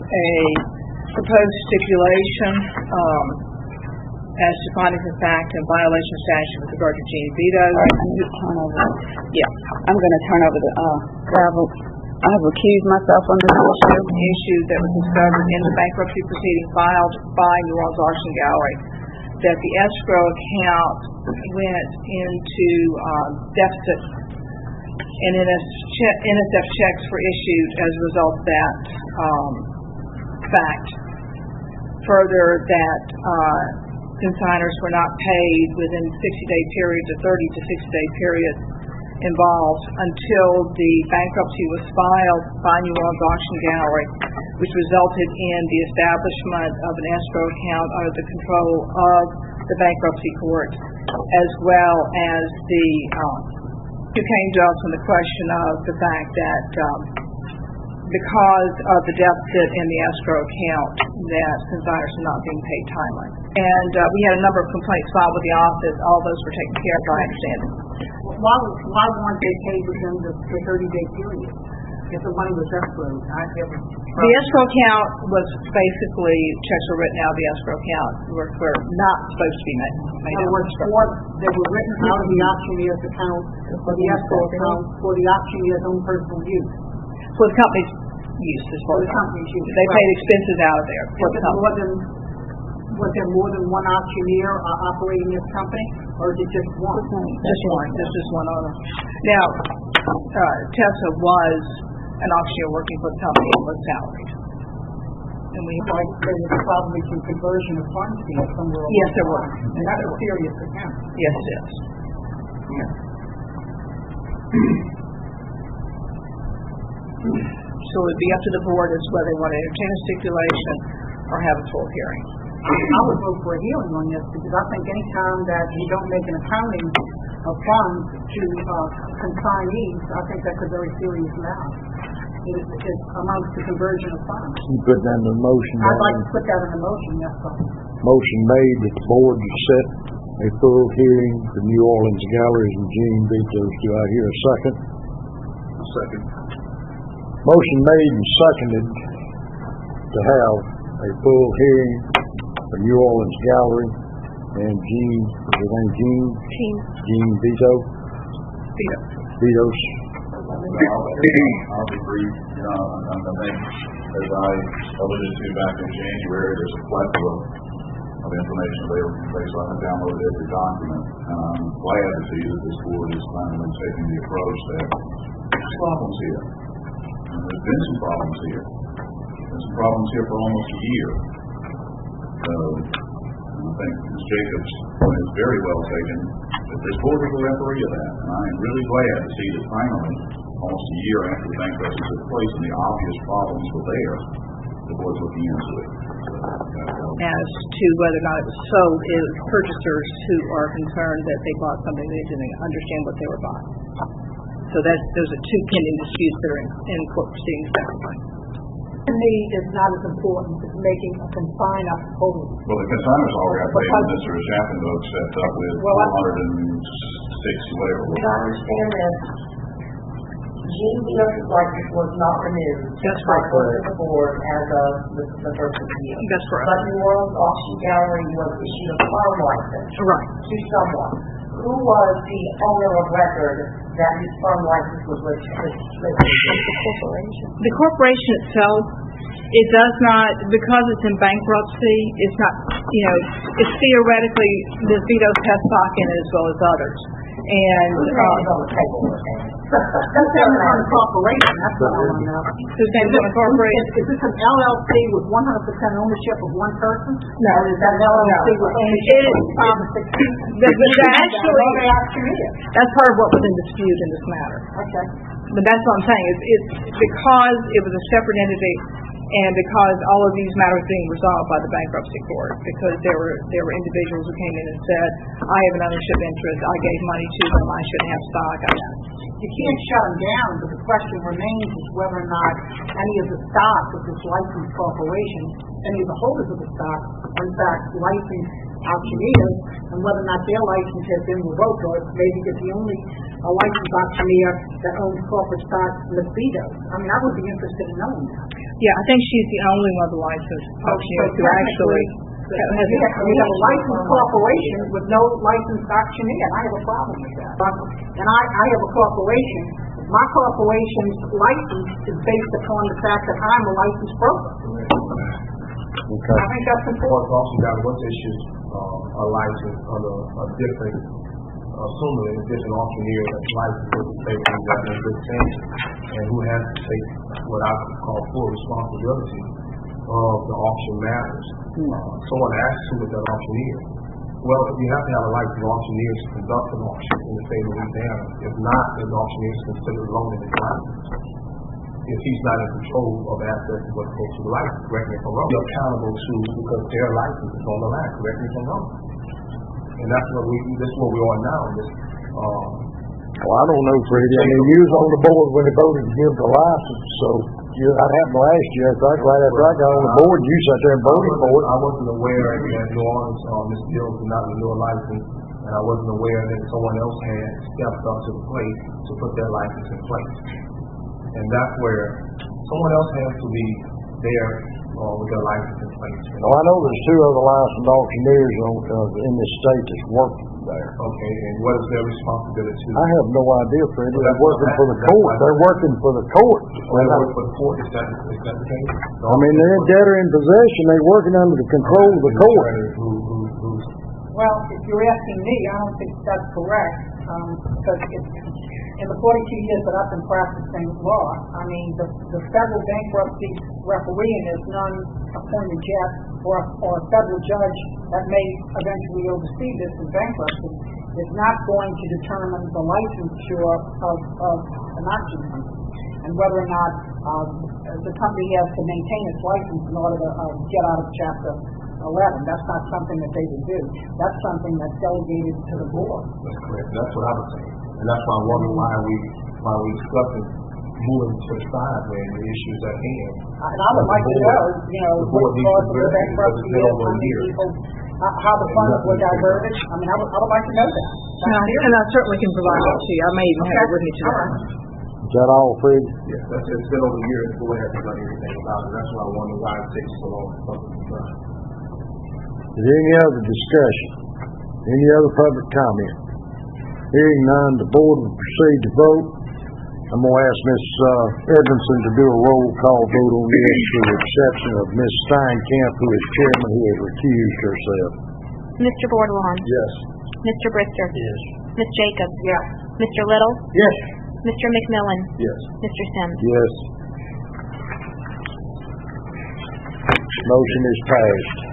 a proposed stipulation as to findings of fact and violation of statute with regard to Gene Vidos. All right, I'm going to turn over. Yeah. I'm going to turn over the gavel. I have recused myself from this issue that was discovered in the bankruptcy proceeding filed by New Orleans Auction Gallery, that the escrow account went into deficit and NSF checks were issued as a result of that fact. Further, that consignors were not paid within 60-day period, the 30 to 60-day period involved, until the bankruptcy was filed by New Orleans Auction Gallery, which resulted in the establishment of an escrow account under the control of the bankruptcy court, as well as the you came to us on the question of the fact that because of the deficit in the escrow account, that consignors are not being paid timely. And we had a number of complaints filed with the office. All those were taken care of, I understand. Why weren't they paid within the 30-day period if the money was escrowed? The escrow account was basically, checks were written out of the escrow account were not supposed to be made. In other words, they were written out of the auctioneer's account or the escrow account for the auctioneer's own personal use. For the company's use, as far as they paid expenses out of there for the company. Was there more than one auctioneer operating this company, or is it just one? Just one. There's just one owner. Now, Tessa was an auctioneer working for the company and was salaried. And we there was probably some conversion of funds here somewhere. Yes, there was. And that's a serious account. Yes, it is. Yeah. So it would be up to the board as to whether they want to entertain a stipulation or have a full hearing. I would vote for a hearing on this, because I think any time that you don't make an accounting of funds to consignees, I think that's a very serious matter. It amounts to conversion of funds. You put that in the motion. I'd like to put that in the motion, yes, sir. Motion made that the board set a full hearing for New Orleans Galleries and Gene Vidos. Do I hear a second? Second. Motion made and seconded to have a full hearing for New Orleans Gallery and Gene, is his name Gene Vidos. I'll be brief. I think, as I alluded to back in January, there's a plethora of information available, so I have downloaded every document. And I'm glad to see that this board is finally taking the approach that there's problems here. And there's been some problems here. There's some problems here for almost a year. So I think Ms. Jacobs' point is very well taken, that this board is a referee of that. And I am really glad to see that finally, almost a year after the bankruptcy took place and the obvious problems were there, the board's looking into it. As to whether or not it was sold, it was purchasers who are concerned that they bought something they didn't understand what they were buying. So those are two pending disputes that are in court proceedings. To me, is not as important as making a consignor whole. Well, the consignors already got paid, and Mr. Schaftenberg set up with 460 whatever. I understand that Gene Vidos' license was not renewed. That's right. By the board as of the first of the year. That's correct. But New Orleans Auction Gallery was issued a firm license to someone. Who was the owner of record that his firm license was registered? The corporation itself, it does not, because it's in bankruptcy, it's not, it's theoretically, Ms. Vidos has stock in it as well as others. And that's on the corporation. That's what I want to know. Whose name's on the corporation? Is this an LLC with 100% ownership of one person? No. Or is that an LLC with ownership of 5 or 6 people? Actually, that's part of what was in dispute in this matter. Okay. But that's what I'm saying. It's because it was a separate entity, and because all of these matters being resolved by the bankruptcy court, because there were individuals who came in and said, I have an ownership interest, I gave money to them, I shouldn't have stock. You can't shut them down, but the question remains is whether or not any of the stock of this licensed corporation, any of the holders of the stock, are in fact licensed auctioneers, and whether or not their license has been revoked, or maybe it's the only licensed auctioneer that owns corporate stock, Ms. Vidos. I mean, I would be interested in knowing that. Yeah, I think think she's the only one of the licensed auctioneers who actually has We have a licensed corporation with no licensed auctioneer, and I have a problem with that. And I have a corporation. My corporation's license is based upon the fact that I'm a licensed broker. Okay. I think that's important. Board of Auction Guide was issued a license under a different, assuming a different auctioneer that's licensed with the state and that's in good standing, and who has to take what I call full responsibility of the auction matters. Someone asked who was that auctioneer. Well, you have to have a licensed auctioneer to conduct an auction in the state of Louisiana. If not, the auctioneer is considered loaning his license. If he's not in control of assets of what goes to the license, correct me if I'm wrong, you're accountable to, because their license is on the line, correct me if I'm wrong. And that's what this is where we are now. Well, I don't know, Freddie. I mean, you was on the board when they voted to give the license, so that happened last year. In fact, right after I got on the board, you sat there and voted for it. I wasn't aware that New Orleans, Ms. Dills did not renew a license, and I wasn't aware that someone else had stepped up to the plate to put their license in place. And that's where someone else has to be there with their license in place. Well, I know there's two other licensed auctioneers in this state that's working there. Okay, and what is their responsibility? I have no idea, Freddie. They're working for the court. They're working for the court. They're working for the court. Is that the case? I mean, they're debtor in possession. They're working under the control of the court. Well, if you're asking me, I don't think that's correct, because in the 42 years that I've been practicing law, I mean, the federal bankruptcy referee, and there's none appointed yet, or a federal judge that may eventually oversee this in bankruptcy, is not going to determine the licensure of an auction company, and whether or not the company has to maintain its license in order to get out of Chapter 11. That's not something that they would do. That's something that's delegated to the board. That's correct. That's what I was saying. And that's why I'm wondering why we discussing moving to the side when the issues at hand. And I would like to know, what caused the bankruptcy is, how many people, how the funds were diverted. I mean, I would like to know that. and I certainly can provide that to you. I may even have it with me tomorrow. Is that all, Freddie? Yes, it's been over a year and the board hasn't done anything about it. That's why I wonder why it takes so long for something to be done. Is there any other discussion? Any other public comment? Hearing none, the board will proceed to vote. I'm going to ask Ms. Edmondson to do a roll call vote on this, with the exception of Ms. Steinkamp, who is chairman, who has recused herself. Mr. Bordelon? Yes. Mr. Brister? Yes. Ms. Jacobs? Yes. Mr. Little? Yes. Mr. McMillan? Yes. Mr. Sims? Yes. Motion is passed.